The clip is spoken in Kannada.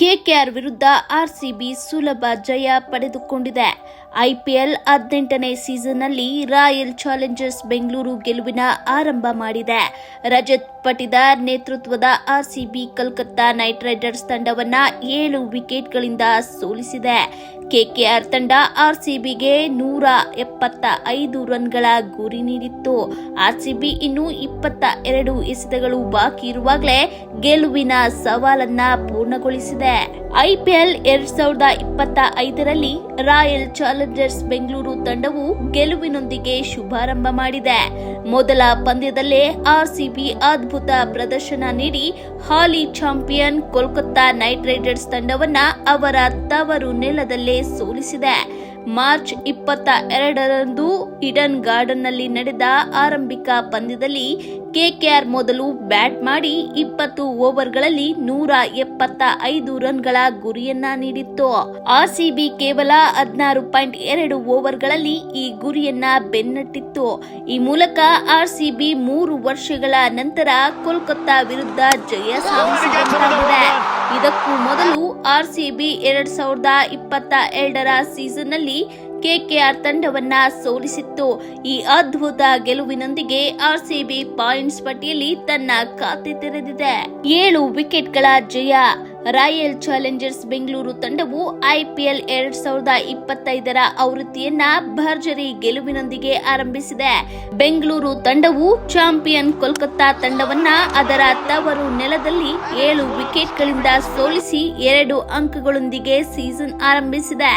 ಕೆಕೆಆರ್ ವಿರುದ್ಧ ಆರ್ಸಿಬಿ ಸುಲಭ ಜಯ ಪಡೆದುಕೊಂಡಿದೆ. ಐಪಿಎಲ್ 18ನೇ ಸೀಸನ್ನಲ್ಲಿ ರಾಯಲ್ ಚಾಲೆಂಜರ್ಸ್ ಬೆಂಗಳೂರು ಗೆಲುವಿನ ಆರಂಭ ಮಾಡಿದೆ. ರಜತ್ ಪಟಿದಾರ್ ನೇತೃತ್ವದ ಆರ್ಸಿಬಿ ಕೋಲ್ಕತ್ತಾ ನೈಟ್ ರೈಡರ್ಸ್ ತಂಡವನ್ನ 7 ವಿಕೆಟ್ಗಳಿಂದ ಸೋಲಿಸಿದೆ. ಕೆಕೆಆರ್ ತಂಡ ಆರ್ಸಿಬಿಗೆ 175 ರನ್ಗಳ ಗುರಿ ನೀಡಿತ್ತು. ಆರ್ಸಿಬಿ ಇನ್ನು 22 ಎಸೆತಗಳು ಬಾಕಿ ಇರುವಾಗಲೇ ಗೆಲುವಿನ ಸವಾಲನ್ನ ಪೂರ್ಣಗೊಳಿಸಿದೆ. ಐಪಿಎಲ್ 2025ರಲ್ಲಿ ರಾಯಲ್ ಚಾಲೆಂಜರ್ಸ್ ಬೆಂಗಳೂರು ತಂಡವು ಗೆಲುವಿನೊಂದಿಗೆ ಶುಭಾರಂಭ ಮಾಡಿದೆ. ಮೊದಲ ಪಂದ್ಯದಲ್ಲೇ ಆರ್ಸಿಬಿ ಅದ್ಭುತ ಪ್ರದರ್ಶನ ನೀಡಿ ಹಾಲಿ ಚಾಂಪಿಯನ್ ಕೋಲ್ಕತ್ತಾ ನೈಟ್ ರೈಡರ್ಸ್ ತಂಡವನ್ನ ಅವರ ತವರು ನೆಲದಲ್ಲೇ ಸೋಲಿಸಿದೆ. ಮಾರ್ಚ್ 22ರಂದು ಈಡನ್ ಗಾರ್ಡನ್ನಲ್ಲಿ ನಡೆದ ಆರಂಭಿಕ ಪಂದ್ಯದಲ್ಲಿ ಕೆಕೆಆರ್ ಮೊದಲು ಬ್ಯಾಟ್ ಮಾಡಿ 20 ಓವರ್ಗಳಲ್ಲಿ 175 ರನ್ಗಳ ಗುರಿಯನ್ನ ನೀಡಿತ್ತು. ಆರ್ಸಿಬಿ ಕೇವಲ 16.2 ಓವರ್ಗಳಲ್ಲಿ ಈ ಗುರಿಯನ್ನ ಬೆನ್ನಟ್ಟಿತ್ತು. ಈ ಮೂಲಕ ಆರ್ಸಿಬಿ 3 ವರ್ಷಗಳ ನಂತರ ಕೋಲ್ಕತ್ತಾ ವಿರುದ್ಧ ಜಯ ಸಾಧಿಸಿದಂತಾಗಿದೆ. ಇದಕ್ಕೂ ಮೊದಲು ಆರ್ಸಿಬಿ 2022ರ ಸೀಸನ್ನಲ್ಲಿ ಕೆಕೆಆರ್ ತಂಡವನ್ನ ಸೋಲಿಸಿತ್ತು. ಈ ಅದ್ಭುತ ಗೆಲುವಿನೊಂದಿಗೆ ಆರ್ಸಿಬಿ ಪಾಯಿಂಟ್ಸ್ ಪಟ್ಟಿಯಲ್ಲಿ ತನ್ನ ಖಾತೆ ತೆರೆದಿದೆ. 7 ವಿಕೆಟ್ಗಳ ಜಯ. ರಾಯಲ್ ಚಾಲೆಂಜರ್ಸ್ ಬೆಂಗಳೂರು ತಂಡವು ಐಪಿಎಲ್ 2025ರ ಆವೃತ್ತಿಯನ್ನ ಭರ್ಜರಿ ಗೆಲುವಿನೊಂದಿಗೆ ಆರಂಭಿಸಿದೆ. ಬೆಂಗಳೂರು ತಂಡವು ಚಾಂಪಿಯನ್ ಕೋಲ್ಕತ್ತಾ ತಂಡವನ್ನ ಅದರ ತವರು ನೆಲದಲ್ಲಿ 7 ವಿಕೆಟ್ಗಳಿಂದ ಸೋಲಿಸಿ 2 ಅಂಕಗಳೊಂದಿಗೆ ಸೀಸನ್ ಆರಂಭಿಸಿದೆ.